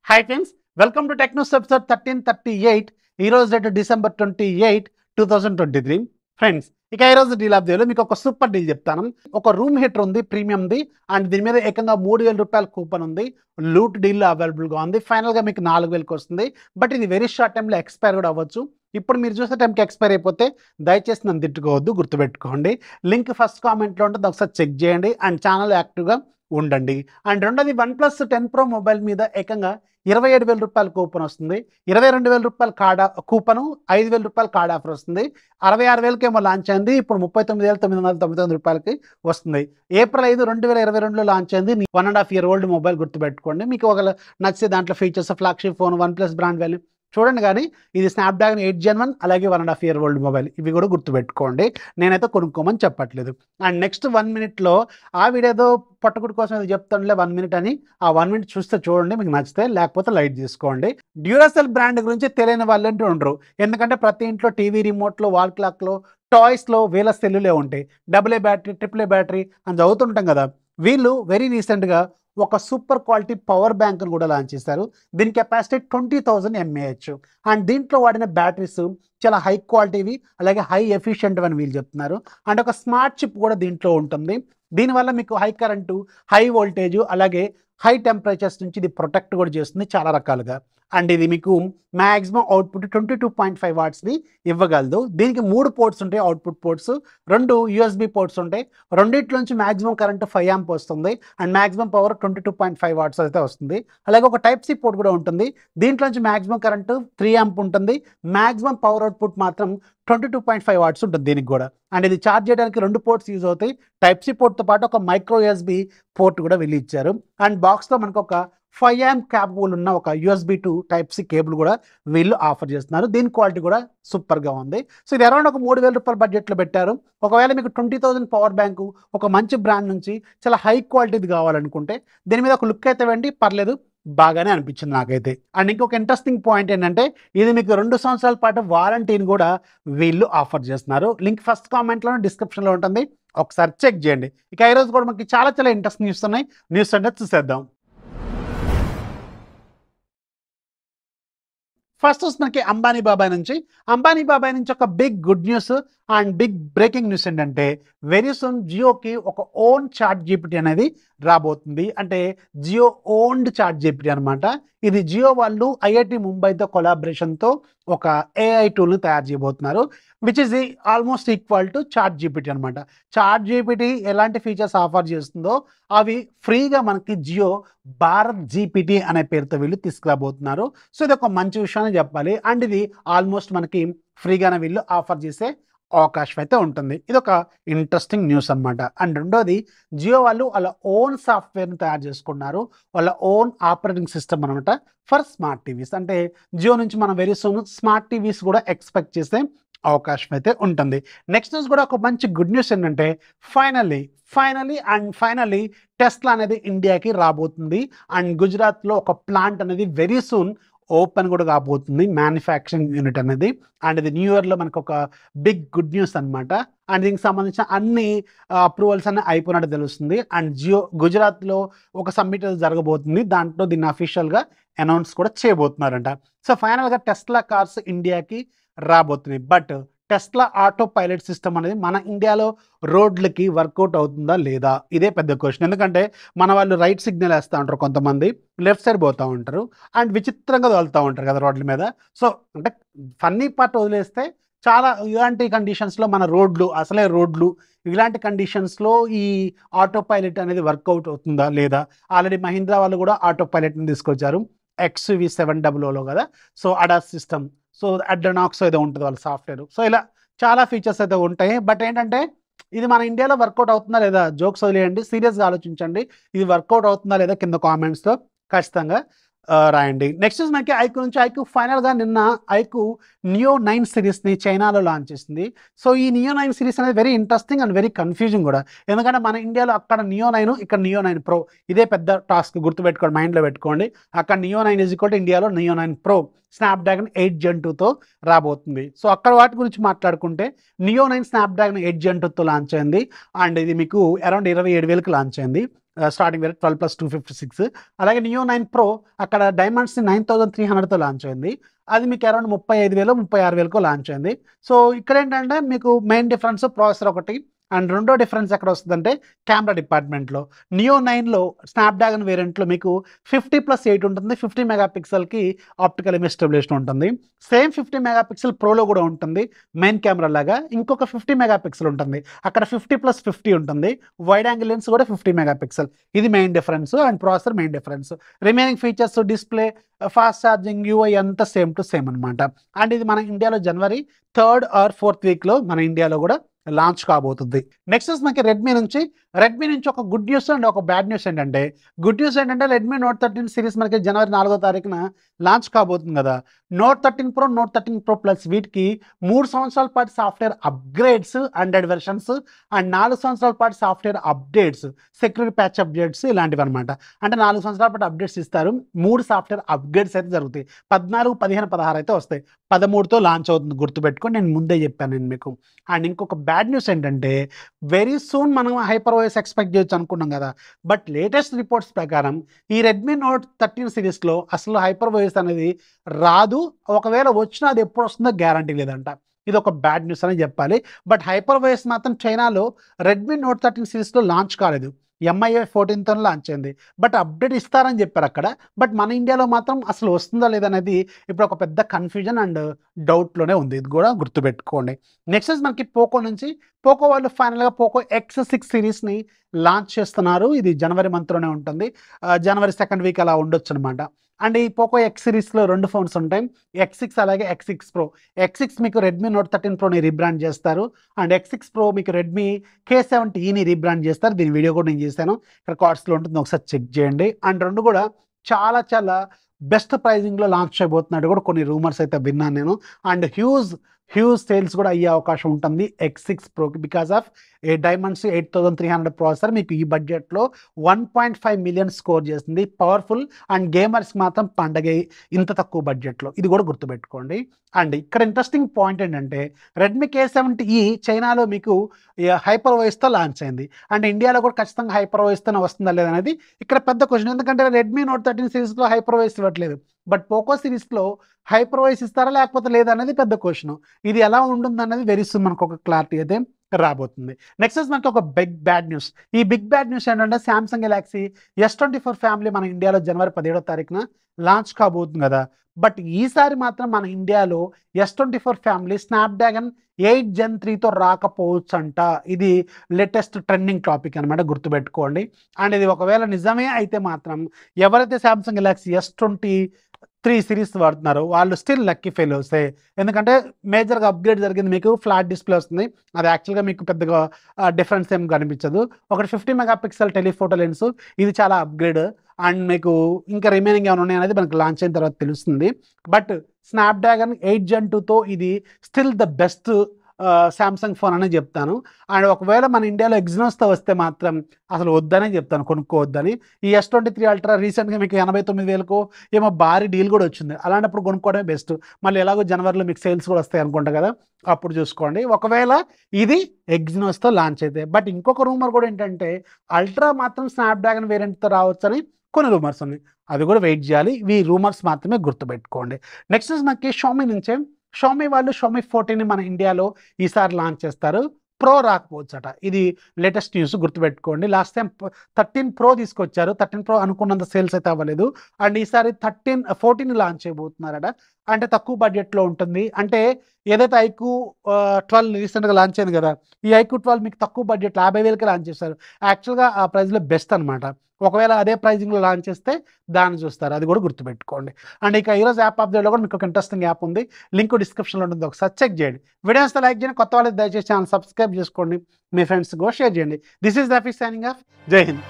Hi friends, welcome to Technos episode 1338. ఈరోజు date December 28, 2023. Friends, ఇక ఈరోజు డీల్ ఆఫ్ డేలో మీకు ఒక సూపర్ డీల్ చెప్తాను. ఒక రూమ్ హీటర్ ఉంది, ప్రీమియంది, అండ్ దీని మీద ఏకంగా 3000 రూపాయల కూపన్ ఉంది. లూట్ డీల్ అవైలబుల్గా ఉంది. ఫైనల్గా మీకు 4000కి వస్తుంది. బట్ ఇది వెరీ షార్ట్ టైంలో ఎక్స్పైర్ కూడా అవ్వచ్చు. ఇప్పుడు మీరు చూసే టైంకి ఎక్స్పైర్ అయిపోతే దయచేసి నన్ను తిట్టుకోవద్దు, గుర్తుపెట్టుకోండి. లింక్ ఫస్ట్ కామెంట్లో ఉంటుంది, ఒకసారి చెక్ చేయండి. అండ్ ఛానల్ యాక్టివ్గా ఉండండి. అండ్ రెండోది OnePlus 10 Pro మొబైల్ మీద ఏకంగా 27,000 రూపాయల కూపన్ వస్తుంది. 22,000 రూపాయల కార్డ్ కూపను, 5,000 రూపాయల కార్డ్ ఆఫర్ వస్తుంది. 66,000కి ఏమో లాంచ్ అయింది, ఇప్పుడు 39,999 రూపాయలకి వస్తుంది. ఏప్రిల్ 5, 2022లో లాంచ్ అయింది. 1.5 year old మొబైల్, గుర్తుపెట్టుకోండి. మీకు ఒక నచ్చితే దాంట్లో features, flagship phone, OnePlus brand value చూడండి. కానీ ఇది స్నాప్డ్రాగన్ 8 Gen 1, అలాగే 1.5 year old మొబైల్. ఇవి కూడా గుర్తుపెట్టుకోండి. నేనైతే కొనుక్కోమని చెప్పట్లేదు. అండ్ నెక్స్ట్ 1 minute ఆ వీడియోతో పట్టుకుడి కోసం ఏదో చెప్తానులే 1 minute అని. ఆ 1 minute చూస్తే చూడండి, మీకు నచ్చితే, లేకపోతే లైట్ తీసుకోండి. డ్యూరాసెల్ బ్రాండ్ గురించి తెలియని వాళ్ళంటూ ఉండరు. ఎందుకంటే ప్రతి ఇంట్లో టీవీ రిమోట్లో, వాల్ క్లాక్లో, టాయ్స్లో వేల సెల్లులే ఉంటాయి. AA బ్యాటరీ, AAA బ్యాటరీ అని చదువుతుంటాం కదా. వీళ్ళు వెరీ రీసెంట్గా ఒక సూపర్ క్వాలిటీ పవర్ బ్యాంక్ను కూడా లాంచ్ చేశారు. దీని కెపాసిటీ 20,000 mAh. అండ్ దీంట్లో వాడిన బ్యాటరీస్ చాలా హై క్వాలిటీవి, అలాగే హై ఎఫిషియెంట్ అని వీళ్ళు చెప్తున్నారు. అండ్ ఒక స్మార్ట్ చిప్ కూడా దీంట్లో ఉంటుంది. దీనివల్ల మీకు హై కరెంటు, హై వోల్టేజ్, అలాగే హై టెంపరేచర్స్ నుంచి ఇది ప్రొటెక్ట్ కూడా చేస్తుంది చాలా రకాలుగా. అండ్ ఇది మీకు మ్యాక్సిమం అవుట్పుట్ 22.5 వాట్స్ని ఇవ్వగలదు. దీనికి 3 పోర్ట్స్ ఉంటాయి, అవుట్పుట్ పోర్ట్స్. 2 USB పోర్ట్స్ ఉంటాయి. రెండిట్లోంచి మ్యాక్సిమం కరెంట్ 5 amp వస్తుంది. అండ్ మ్యాక్సిమం పవర్ 22.5 వాట్స్ అయితే వస్తుంది. అలాగే ఒక Type-C పోర్ట్ కూడా ఉంటుంది. దీంట్లోంచి మ్యాక్సిమం కరెంట్ 3 amp ఉంటుంది. మ్యాక్సిమం పవర్ అవుట్పుట్ మాత్రం 22.5 వాట్స్ ఉంటుంది దీనికి కూడా. అండ్ ఇది ఛార్జ్ చేయడానికి 2 పోర్ట్స్ యూజ్ అవుతాయి. Type-C పోర్ట్తో పాటు ఒక మైక్రో USB పోర్ట్ కూడా వెళ్ళి ఇచ్చారు. అండ్ బాక్స్లో మనకు ఒక 5 amp క్యాపబుల్ ఉన్న ఒక USB to Type-C కేబుల్ కూడా వీళ్ళు ఆఫర్ చేస్తున్నారు. దీని క్వాలిటీ కూడా సూపర్గా ఉంది. సో ఇది అరౌండ్ ఒక 3,000 రూపాయల బడ్జెట్లో పెట్టారు. ఒకవేళ మీకు 20,000 పవర్ బ్యాంకు ఒక మంచి బ్రాండ్ నుంచి చాలా హై క్వాలిటీది కావాలనుకుంటే దీని మీద ఒక లుక్ అయితే వెండి, పర్లేదు, బాగానే అనిపించింది నాకైతే. అండ్ ఇంకొక ఇంట్రెస్టింగ్ పాయింట్ ఏంటంటే ఇది మీకు 2 సంవత్సరాల పాటు వారంటీని కూడా వీళ్ళు ఆఫర్ చేస్తున్నారు. లింక్ ఫస్ట్ కామెంట్లోనే, డిస్క్రిప్షన్లో ఉంటుంది, ఒకసారి చెక్ చేయండి. ఇక ఈరోజు కూడా మనకి చాలా చాలా ఇంట్రెస్టింగ్ న్యూస్ ఉన్నాయి. న్యూస్ అంటే చూసేద్దాం. ఫస్ట్ మనకి అంబానీ బాబాయ్ నుంచి ఒక big good news and big breaking news ఏంటంటే వెరీ సూన్ జియోకి ఒక ఓన్ చాట్ జీపీటీ అనేది రాబోతుంది. అంటే జియో ఓన్డ్ చాట్ జీపీటీ అనమాట. ఇది జియో వాళ్ళు IIT ముంబైతో కొలాబరేషన్తో ఒక AI టూల్ని తయారు చేయబోతున్నారు, which is almost equal to chat GPT అనమాట. చాట్ జీపీటీ ఎలాంటి ఫీచర్స్ ఆఫర్ చేస్తుందో అవి ఫ్రీగా మనకి జియో భారత్ జీపీటీ అనే పేరుతో వీళ్ళు తీసుకురాబోతున్నారు. సో ఇది ఒక మంచి విషయాన్ని చెప్పాలి. అండ్ ఇది ఆల్మోస్ట్ మనకి ఫ్రీగానే వీళ్ళు ఆఫర్ చేసే అవకాశం అయితే ఉంటుంది. ఇది ఒక ఇంట్రెస్టింగ్ న్యూస్ అనమాట. అండ్ రెండోది, జియో వాళ్ళు వాళ్ళ ఓన్ సాఫ్ట్వేర్ని తయారు చేసుకున్నారు, వాళ్ళ ఓన్ ఆపరేటింగ్ సిస్టమ్ అనమాట ఫర్ స్మార్ట్ టీవీస్. అంటే జియో నుంచి మనం వెరీ సూన్ స్మార్ట్ టీవీస్ కూడా ఎక్స్పెక్ట్ చేసే అవకాశం అయితే ఉంటుంది. నెక్స్ట్ న్యూస్ కూడా ఒక మంచి గుడ్ న్యూస్ ఏంటంటే ఫైనలీ టెస్లా అనేది ఇండియాకి రాబోతుంది. అండ్ గుజరాత్లో ఒక ప్లాంట్ అనేది వెరీ సూన్ ఓపెన్ కూడా కాబోతుంది, మ్యానుఫ్యాక్చరింగ్ యూనిట్ అనేది. అండ్ ఇది న్యూ ఇయర్లో మనకు ఒక బిగ్ గుడ్ న్యూస్ అనమాట. అండ్ దీనికి సంబంధించిన అన్ని అప్రూవల్స్ అన్నీ అయిపోయినట్టు తెలుస్తుంది. అండ్ గుజరాత్లో ఒక సమ్మిట్ జరగబోతుంది, దాంట్లో దీన్ని అఫీషియల్గా అనౌన్స్ కూడా చేయబోతున్నారంట. సో ఫైనల్గా టెస్లా కార్స్ ఇండియాకి రాబోతున్నాయి. But Tesla auto pilot system అనేది మన ఇండియాలో రోడ్లకి వర్కౌట్ అవుతుందా లేదా, ఇదే పెద్ద క్వశ్చన్. ఎందుకంటే మన వాళ్ళు రైట్ సిగ్నల్ వేస్తూ ఉంటారు, కొంతమంది లెఫ్ట్ సైడ్ పోతూ ఉంటారు, అండ్ విచిత్రంగా వెళ్తూ ఉంటారు కదా రోడ్ల మీద. సో అంటే ఫన్నీ పార్ట్ వదిలేస్తే చాలా ఇలాంటి కండిషన్స్లో మన అసలే రోడ్లు ఇలాంటి కండిషన్స్లో ఈ ఆటో పైలట్ అనేది వర్కౌట్ అవుతుందా లేదా. ఆల్రెడీ మహీంద్రా వాళ్ళు కూడా ఆటో పైలట్ని తీసుకొచ్చారు XUV700లో కదా. సో అడాస్ సిస్టమ్, సో అడ్రనాక్స్ ఏదో ఉంటుంది వాళ్ళ సాఫ్ట్వేర్. సో ఇలా చాలా ఫీచర్స్ అయితే ఉంటాయి. బట్ ఏంటంటే ఇది మన ఇండియాలో వర్కౌట్ అవుతుందా లేదా, జోక్స్ వదిలేయండి, సీరియస్గా ఆలోచించండి. ఇది వర్కౌట్ అవుతుందా లేదా కింద కామెంట్స్లో ఖచ్చితంగా రాయండి. నెక్స్ట్ మనకి ఐక్యూ ఫైనల్గా నిన్న ఐక్యూ నియో 9 సిరీస్ని చైనాలో లాంచ్ చేసింది. సో ఈ నియో 9 సిరీస్ అనేది very interesting and very confusing కూడా. ఎందుకంటే మన ఇండియాలో అక్కడ నియో 9, ఇక్కడ నియో 9 Pro, ఇదే పెద్ద టాస్క్, గుర్తుపెట్టుకోండి, మైండ్లో పెట్టుకోండి. అక్కడ నియో 9 ఇండియాలో నియో 9 Pro. స్నాప్డ్రాగన్ 8 Gen 2తో రాబోతుంది. సో అక్కడ వాటి గురించి మాట్లాడుకుంటే నియో 9 స్నాప్డ్రాగన్ 8 Gen 2తో లాంచ్ అయింది. అండ్ ఇది మీకు అరౌండ్ 27,000కి లాంచ్ అయింది. స్టార్టింగ్ వేరే 12+256. అలాగే నియో 9 Pro అక్కడ డైమండ్స్ని 9,300తో లాంచ్ అయింది. అది మీకు అరౌండ్ 35,000 36,000కో లాంచ్ అయింది. సో ఇక్కడ ఏంటంటే మీకు మెయిన్ డిఫరెన్స్ ప్రాసెసర్ ఒకటి, అండ్ రెండో డిఫరెన్స్ ఎక్కడ వస్తుందంటే కెమెరా డిపార్ట్మెంట్లో. నియో 9లో స్నాప్డ్రాగన్ వేరియంట్లో మీకు 50+8 ఉంటుంది. 50 మెగాపిక్సెల్కి ఆప్టికల్ ఇమేజ్ స్టెబిలైజేషన్ ఉంటుంది. సేమ్ 50 మెగాపిక్సెల్ ప్రోలో కూడా ఉంటుంది మెయిన్ కెమెరా లాగా. ఇంకొక 50 మెగాపిక్సెల్ ఉంటుంది, అక్కడ 50+50 ఉంటుంది. వైడ్ యాంగిల్ లెన్స్ కూడా 50 మెగాపిక్సెల్. ఇది main difference and processor main difference. Remaining features, display, fast charging, UI అంతా సేమ్ టు సేమ్ అనమాట. అండ్ ఇది మన ఇండియాలో జనవరి 3rd or 4th వీక్లో మన ఇండియాలో కూడా లాంచ్ కాబోతుంది. నెక్స్ట్ మనకి రెడ్మీ నుంచి ఒక గుడ్ న్యూస్ అండ్ ఒక బ్యాడ్ న్యూస్ ఏంటంటే, గుడ్ న్యూస్ ఏంటంటే రెడ్మీ Note 13 సిరీస్ మనకి జనవరి 4వ తారీఖున లాంచ్ కాబోతుంది కదా. Note 13 Pro, Note 13 Pro Plus వీటికి 3 సంవత్సరాల పాటు సాఫ్ట్వేర్ అప్గ్రేడ్స్, 100 వెర్షన్స్ అండ్ 4 సంవత్సరాల పాటు software updates, security patch updates ఇలాంటివి అనమాట. అంటే 4 సంవత్సరాల పాటు అప్డేట్స్ ఇస్తారు. 3 సాఫ్ట్వేర్ అప్గ్రేడ్స్ అయితే జరుగుతాయి. 14, 15, 16 అయితే వస్తాయి. 13తో లాంచ్ అవుతుంది, గుర్తుపెట్టుకొని నేను ముందే చెప్పాను నేను మీకు. అండ్ ఇంకొక బ్యాడ్ న్యూస్ ఏంటంటే వెరీ సూన్ మనం హైపర్ ఓఎస్ ఎక్స్పెక్ట్ చేయొచ్చు అనుకున్నాం కదా. బట్ లేటెస్ట్ రిపోర్ట్స్ ప్రకారం ఈ రెడ్మీ Note 13 సిరీస్లో అసలు హైపర్ ఓఎస్ అనేది రాదు. ఒకవేళ వచ్చినా అది ఎప్పుడు వస్తుందో గ్యారంటీ లేదంట. ఇది ఒక బ్యాడ్ న్యూస్ అని చెప్పాలి. బట్ హైపర్ ఓఎస్ మాత్రం చైనాలో రెడ్మీ Note 13 సిరీస్లో లాంచ్ కాలేదు. MIUI 14తో లాంచ్ అయింది. బట్ అప్డేట్ ఇస్తారని చెప్పారు అక్కడ. బట్ మన ఇండియాలో మాత్రం అసలు వస్తుందా లేదనేది ఇప్పుడు ఒక పెద్ద కన్ఫ్యూజన్ అండ్ డౌట్లోనే ఉంది. ఇది కూడా గుర్తుపెట్టుకోండి. నెక్స్ట్ మనకి పోకో వాళ్ళు ఫైనల్గా పోకో X6 సిరీస్ని లాంచ్ చేస్తున్నారు. ఇది జనవరి మంత్లోనే ఉంటుంది. జనవరి 2nd వీక్ అలా ఉండొచ్చు అనమాట. అండ్ ఈ పోకో X సిరీస్లో 2 ఫోన్స్ ఉంటాయి, X6 అలాగే X6 Pro. X6 మీకు రెడ్మీ Note 13 Proని రీబ్రాండ్ చేస్తారు. అండ్ X6 Pro మీకు రెడ్మీ K70Eని రీబ్రాండ్ చేస్తారు. దీని వీడియో కూడా నేను చేశాను, ఇక్కడ కార్డ్స్లో ఉంటుంది, ఒకసారి చెక్ చేయండి. అండ్ రెండు కూడా చాలా చాలా బెస్ట్ ప్రైజింగ్లో లాంచ్ చేయబోతున్నట్టు కూడా కొన్ని రూమర్స్ అయితే విన్నాను నేను. అండ్ హ్యూజ్ సేల్స్ కూడా అయ్యే అవకాశం ఉంటుంది X6 Proకి because of a Dimensity 8300 processor మీకు ఈ బడ్జెట్లో 1.5 మిలియన్ స్కోర్ చేస్తుంది. పవర్ఫుల్ అండ్ గేమర్స్కి మాత్రం పండగ ఇంత తక్కువ బడ్జెట్లో, ఇది కూడా గుర్తుపెట్టుకోండి. అండ్ ఇక్కడ ఇంట్రెస్టింగ్ పాయింట్ ఏంటంటే రెడ్మీ K70E చైనాలో మీకు హైపర్ ఓఎస్తో లాంచ్ అయింది. అండ్ ఇండియాలో కూడా ఖచ్చితంగా హైపర్ ఓఎస్తోనే వస్తుందా లేదనేది ఇక్కడ పెద్ద క్వశ్చన్. ఎందుకంటే రెడ్మీ Note 13 సిరీస్లో హైపర్ ఓఎస్ ఇవ్వట్లేదు. బట్ పోకో సిరీస్లో హైపర్ ఓఎస్ ఇస్తారా లేకపోతే లేదనేది పెద్ద క్వశ్చన్. ఇది ఎలా ఉంటుంది అనేది వెరీ సూన్ మనకు ఒక క్లారిటీ అయితే రాబోతుంది. నెక్స్ట్ మనకి ఒక బిగ్ బ్యాడ్ న్యూస్. ఈ బిగ్ బ్యాడ్ న్యూస్ ఏంటంటే Samsung Galaxy S24 ఫ్యామిలీ మన ఇండియాలో జనవరి 17వ తారీఖున లాంచ్ కాబోతుంది కదా. బట్ ఈసారి మాత్రం మన ఇండియాలో S24 ఫ్యామిలీ స్నాప్డ్రాగన్ 8 Gen 3తో రాకపోవచ్చు అంట. ఇది లేటెస్ట్ ట్రెండింగ్ టాపిక్ అనమాట, గుర్తుపెట్టుకోండి. అండ్ ఇది ఒకవేళ నిజమే అయితే మాత్రం ఎవరైతే Samsung Galaxy S23 సిరీస్ వాడుతున్నారో వాళ్ళు స్టిల్ లక్కీ ఫెలోసే. ఎందుకంటే మేజర్గా అప్గ్రేడ్ జరిగింది, మీకు ఫ్లాట్ డిస్ప్లే వస్తుంది. అది యాక్చువల్గా మీకు పెద్దగా డిఫరెన్స్ ఏం కనిపించదు. ఒకటి 50 మెగాపిక్సెల్ టెలిఫోటో లెన్స్, ఇది చాలా అప్గ్రేడ్. అండ్ మీకు ఇంకా రిమైనింగ్ ఏమైనా ఉన్నాయి అనేది మనకు లాంచ్ అయిన తర్వాత తెలుస్తుంది. బట్ స్నాప్డ్రాగన్ 8 Gen 2తో ఇది still the best Samsung phone అనే చెప్తాను. అండ్ ఒకవేళ మన ఇండియాలో ఎగ్జినోస్తో వస్తే మాత్రం అసలు వద్దనే చెప్తాను, కొనుక్కోవద్దని. ఈ S23 అల్ట్రా రీసెంట్గా మీకు 89,000కో ఏమో భారీ డీల్ కూడా వచ్చింది. అలాంటప్పుడు కొనుక్కోవడమే బెస్ట్. మళ్ళీ ఎలాగో జనవరిలో మీకు సేల్స్ కూడా వస్తాయి అనుకుంటా కదా, అప్పుడు చూసుకోండి ఒకవేళ ఇది ఎగ్జినోస్తో లాంచ్ అయితే. బట్ ఇంకొక రూమర్ కూడా ఏంటంటే అల్ట్రా మాత్రం స్నాప్డ్రాగన్ వేరియంట్తో రావచ్చని కొన్ని రూమర్స్ ఉన్నాయి, అది కూడా వెయిట్ చేయాలి. ఇవి రూమర్స్ మాత్రమే, గుర్తుపెట్టుకోండి. నెక్స్ట్ మనకి షామీ వాళ్ళు షామీ 14ని మన ఇండియాలో ఈసారి లాంచ్ చేస్తారు. ప్రో రాకపోవచ్చట, ఇది లేటెస్ట్ న్యూస్, గుర్తుపెట్టుకోండి. లాస్ట్ టైం 13 Pro తీసుకొచ్చారు, 13 Pro అనుకున్నంత సేల్స్ అయితే అవ్వలేదు. అండ్ ఈసారి 14 లాంచ్ చేయబోతున్నారట. అంటే తక్కువ బడ్జెట్లో ఉంటుంది. అంటే ఏదైతే ఐక్యూ 12 రీసెంట్గా లాంచ్ అయింది కదా, ఈ ఐక్యూ 12 మీకు తక్కువ బడ్జెట్లో 50,000కి లాంచ్ చేస్తారు. యాక్చువల్గా ఆ ప్రైస్లో బెస్ట్ అనమాట. ఒకవేళ అదే ప్రైజింగ్లో లాంచ్ చేస్తే దాన్ని చూస్తారు, అది కూడా గుర్తుపెట్టుకోండి. అండ్ ఇక ఈరోజు యాప్ అప్డేట్లో కూడా మీకు ఒక ఇంట్రెస్టింగ్ యాప్ ఉంది, లింక్ డిస్క్రిప్షన్లో ఉంటుంది, ఒకసారి చెక్ చేయండి. వీడియోస్ లైక్ చేయండి, కొత్త వాళ్ళకి దయచేసి ఛానల్ సబ్స్క్రైబ్ చేసుకోండి, మీ ఫ్రెండ్స్ కూడా షేర్ చేయండి. This is Rafi signing off. జై హింద్.